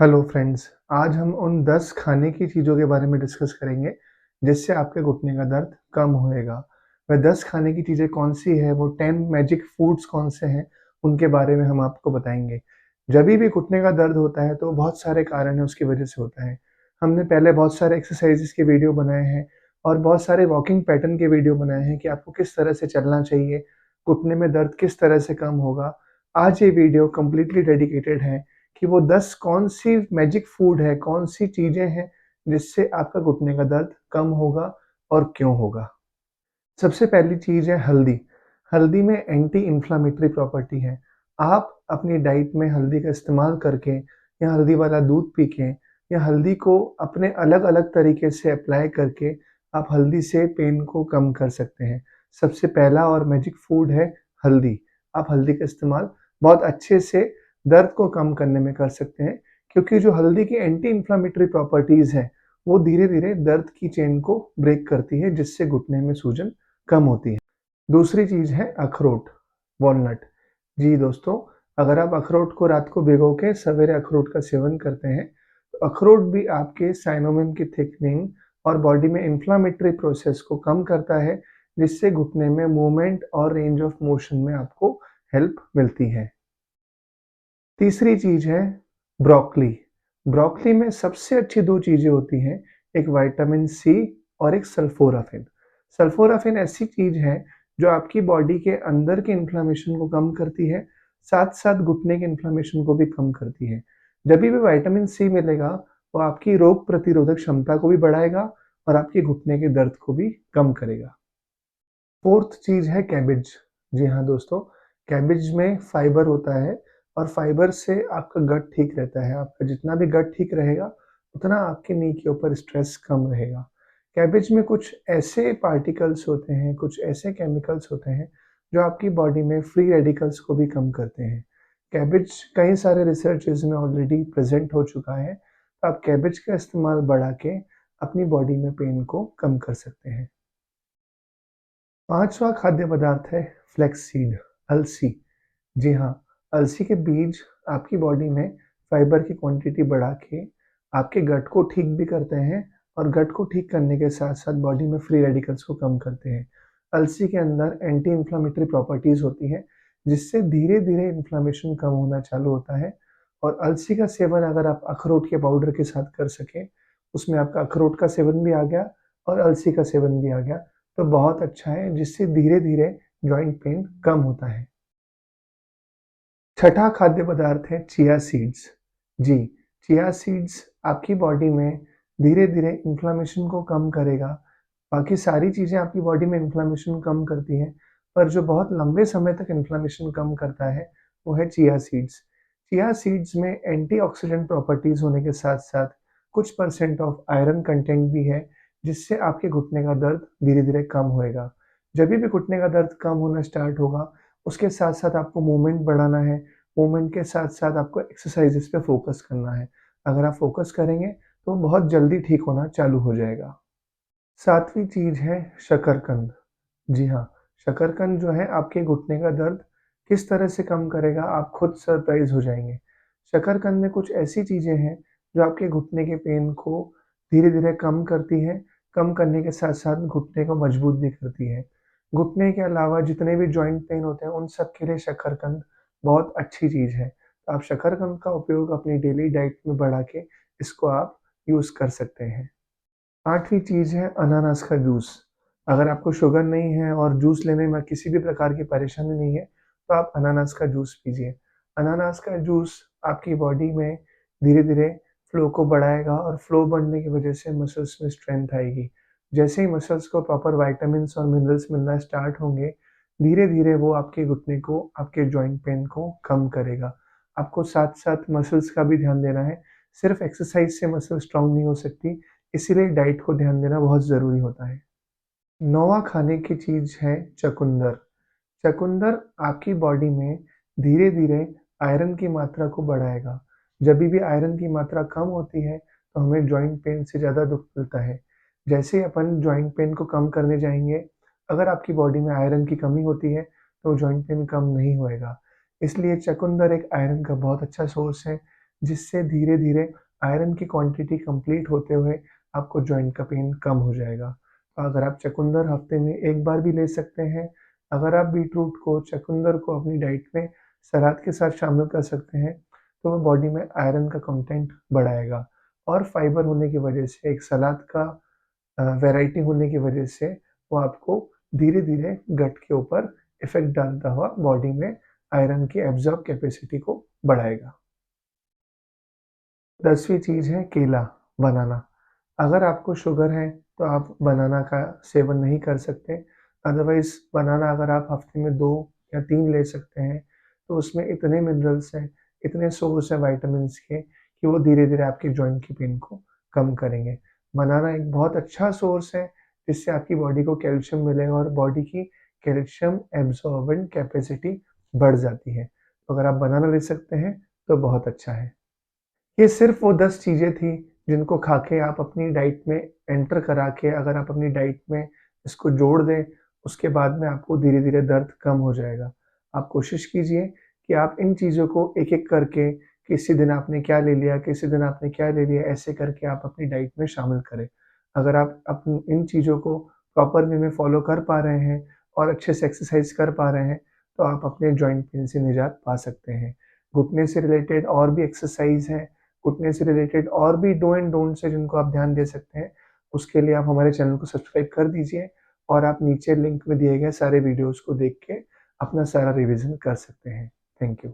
Hello friends, आज हम उन 10 खाने की चीज़ों के बारे में डिस्कस करेंगे, जिससे आपके घुटने का दर्द कम होएगा। वह 10 खाने की चीज़ें कौन-सी है, वो 10 मैजिक फूड्स कौन-से हैं, उनके बारे में हम आपको बताएँगे। जभी भी घुटने का दर्द होता है, तो बहुत सारे कारण हैं उसकी वजह से होता है। हमने पहले बहुत सारे एक्सरसाइज़ेज़ के वीडियो बनाए हैं और बहुत सारे वॉकिंग पैटर्न के वीडियो बनाए हैं कि आपको किस तरह से चलना चाहिए, घुटने में दर्द किस तरह से कम होगा। आज ये वीडियो कंप्लीटली डेडिकेटेड है कि वो 10 कौन-सी मैजिक फूड है, कौन-सी चीज़ें हैं, जिससे आपका घुटने का दर्द कम होगा और क्यों होगा? सबसे पहली चीज़ है हल्दी। हल्दी में एंटी इन्फ्लेमेटरी प्रॉपर्टी है। आप अपनी डाइट में हल्दी का इस्तेमाल करके या हल्दी वाला दूध पी के या हल्दी को अपने अलग-अलग तरीके से अप्लाई करके आप हल्दी से पेन को कम कर सकते हैं। सबसे पहला और मैजिक फूड है हल्दी। आप हल्दी का इस्तेमाल बहुत अच्छे से दर्द को कम करने में कर सकते हैं, क्योंकि जो हल्दी की एंटी इन्फ्लेमेटरी प्रॉपर्टीज़ हैं, वो धीरे-धीरे दर्द की चेन को ब्रेक करती है, जिससे घुटने में सूजन कम होती है। दूसरी चीज़ है अखरोट, वॉलनट। जी दोस्तों, अगर आप अखरोट को रात को भिगो के सवेरे अखरोट का सेवन करते हैं, तो अखरोट भी आपके साइनोवियम की थिकनिंग और बॉडी में इन्फ्लेमेटरी प्रोसेस को कम करता है, जिससे घुटने में मूवमेंट और रेंज ऑफ मोशन में आपको हेल्प मिलती है। तीसरी चीज़ है ब्रोकोली। ब्रोकोली में सबसे अच्छी 2 चीज़ें होती हैं, एक विटामिन सी और एक सल्फोराफिन। सल्फोराफिन ऐसी चीज़ है जो आपकी बॉडी के अंदर के इन्फ्लेमेशन को कम करती है, साथ-साथ घुटने के इन्फ्लेमेशन को भी कम करती है। जभी भी विटामिन सी मिलेगा, वो आपकी रोग प्रतिरोधक क्षमता को भी बढ़ाएगा और आपके घुटने के दर्द को भी कम करेगा। फोर्थ चीज़ है कैबेज। जी हाँ दोस्तों, कैबेज में फाइबर होता है और फाइबर से आपका गट ठीक रहता है। आपका जितना भी गट ठीक रहेगा, उतना आपके नी के ऊपर स्ट्रेस कम रहेगा। कैबेज में कुछ ऐसे पार्टिकल्स होते हैं, कुछ ऐसे केमिकल्स होते हैं, जो आपकी बॉडी में फ्री रेडिकल्स को भी कम करते हैं। कैबेज कई सारे रिसर्चेज़ में ऑलरेडी प्रेज़ेंट हो चुका है। तो आप कैबेज का इस्तेमाल बढ़ा के अपनी बॉडी में पेन को कम कर सकते हैं। 5वां खाद्य पदार्थ है फ्लैक्स सीड, अलसी। जी हाँ, अलसी के बीज आपकी बॉडी में फाइबर की क्वांटिटी बढ़ा के आपके गट को ठीक भी करते हैं और गट को ठीक करने के साथ-साथ बॉडी में फ्री रेडिकल्स को कम करते हैं। अलसी के अंदर एंटी इन्फ्लेमेटरी प्रॉपर्टीज़ होती हैं, जिससे धीरे-धीरे इन्फ्लेमेशन कम होना चालू होता है और अलसी का सेवन अगर आप अखरोट के पाउडर के साथ कर सकें, उसमें आपका अखरोट का सेवन भी आ गया और अलसी का सेवन भी आ गया, तो बहुत अच्छा है, जिससे धीरे-धीरे जॉइंट पेन कम होता है। छठा खाद्य पदार्थ है चिया सीड्स। जी, चिया सीड्स आपकी बॉडी में धीरे-धीरे इन्फ्लेमेशन को कम करेगा। बाकी सारी चीज़ें आपकी बॉडी में इन्फ्लेमेशन कम करती हैं, पर जो बहुत लंबे समय तक इन्फ्लेमेशन कम करता है, वो है चिया सीड्स। चिया सीड्स में एंटीऑक्सीडेंट प्रॉपर्टीज़ होने के साथ-साथ कुछ परसेंट ऑफ आयरन कंटेंट भी है, जिससे आपके घुटने का दर्द धीरे-धीरे कम होएगा। जभी भी घुटने का दर्द कम होना स्टार्ट होगा, उसके साथ-साथ आपको मूवमेंट बढ़ाना है, मूवमेंट के साथ-साथ आपको एक्सरसाइज़ेज़ पे फ़ोकस करना है। अगर आप फ़ोकस करेंगे, तो बहुत जल्दी ठीक होना चालू हो जाएगा। 7वीं चीज़ है शकरकंद। जी हाँ, शकरकंद जो है आपके घुटने का दर्द किस तरह से कम करेगा, आप खुद सरप्राइज़ हो जाएँगे। शकरकंद में कुछ ऐसी चीज़ें हैं, जो आपके घुटने के पेन को धीरे-धीरे कम करती हैं, कम करने के साथ-साथ घुटने को मजबूत भी करती है। घुटने के अलावा जितने भी जॉइंट पेन होते हैं, उन सब के लिए शकरकंद बहुत अच्छी चीज़ है। तो आप शकरकंद का उपयोग अपनी डेली डाइट में बढ़ा के इसको आप यूज़ कर सकते हैं। 8वीं चीज़ है अनानास का जूस। अगर आपको शुगर नहीं है और जूस लेने में किसी भी प्रकार की परेशानी नहीं है, तो आप अनानास का जूस पीजिए। अनानास का जूस आपकी बॉडी में धीरे-धीरे फ्लो को बढ़ाएगा और फ्लो बढ़ने की वजह से मसल्स में स्ट्रेंथ आएगी। जैसे ही मसल्स को प्रॉपर विटामिन्स और मिनरल्स मिलना स्टार्ट होंगे, धीरे-धीरे वो आपके घुटने को, आपके जॉइंट पेन को कम करेगा। आपको साथ-साथ मसल्स का भी ध्यान देना है। सिर्फ़ एक्सरसाइज़ से मसल स्ट्रॉन्ग नहीं हो सकती, इसीलिए डाइट को ध्यान देना बहुत ज़रूरी होता है। 9वां खाने की चीज़ है चुकंदर। चुकंदर आपकी बॉडी में धीरे-धीरे आयरन की मात्रा को बढ़ाएगा। जभी भी आयरन की मात्रा कम होती है, तो हमें जॉइंट पेन से ज़्यादा दुःख मिलता है। जैसे ही अपन जॉइंट पेन को कम करने जाएँगे, अगर आपकी बॉडी में आयरन की कमी होती है, तो जॉइंट पेन कम नहीं होएगा। इसलिए चुकंदर एक आयरन का बहुत अच्छा सोर्स है, जिससे धीरे-धीरे आयरन की क्वांटिटी कंप्लीट होते हुए आपको जॉइंट का पेन कम हो जाएगा। तो अगर आप चुकंदर हफ्ते में 1 बार भी ले सकते हैं, अगर आप बीटरूट को, चुकंदर को अपनी डाइट में सलाद के साथ शामिल कर सकते हैं, तो वो बॉडी में आयरन का कंटेंट बढ़ाएगा और फाइबर होने की वजह से एक सलाद का वैरायटी होने की वजह से वो आपको धीरे-धीरे गट के ऊपर इफ़ेक्ट डालता हुआ बॉडी में आयरन की एब्ज़ॉर्ब कैपेसिटी को बढ़ाएगा। 10वीं चीज़ है केला, बनाना। अगर आपको शुगर है, तो आप बनाना का सेवन नहीं कर सकते। अदरवाइज़ बनाना अगर आप हफ़्ते में 2 या 3 ले सकते हैं, तो उसमें इतने मिनरल्स हैं, इतने सोर्स हैं विटामिन्स के कि वो धीरे-धीरे आपके जॉइंट की पेन को कम करेंगे। बनाना एक बहुत अच्छा सोर्स है, जिससे आपकी बॉडी को कैल्शियम मिलेगा और बॉडी की कैल्शियम एब्ज़ॉर्बेंट कैपेसिटी बढ़ जाती है। तो अगर आप बनाना ले सकते हैं, तो बहुत अच्छा है। ये सिर्फ़ वो 10 चीज़ें थी, जिनको खा के आप अपनी डाइट में एंटर करा के अगर आप अपनी डाइट में इसको जोड़ दें, उसके बाद में आपको धीरे-धीरे दर्द कम हो जाएगा। आप कोशिश कीजिए कि आप इन चीज़ों को एक-एक करके किसी दिन आपने क्या ले लिया, किसी दिन आपने क्या ले लिया, ऐसे करके आप अपनी डाइट में शामिल करें। अगर आप इन चीज़ों को प्रॉपर वे में फ़ॉलो कर पा रहे हैं और अच्छे से एक्सरसाइज़ कर पा रहे हैं, तो आप अपने जॉइंट पेन से निजात पा सकते हैं। घुटने से रिलेटेड और भी एक्सरसाइज़ हैं, घुटने से रिलेटेड और भी डू एंड डोंट्स हैं जिनको आप ध्यान दे सकते हैं, उसके लिए आप हमारे चैनल को सब्सक्राइब कर दीजिए और आप नीचे लिंक में दिए गए सारे वीडियोज़ को देख के अपना सारा रिवीज़न कर सकते हैं। Thank you.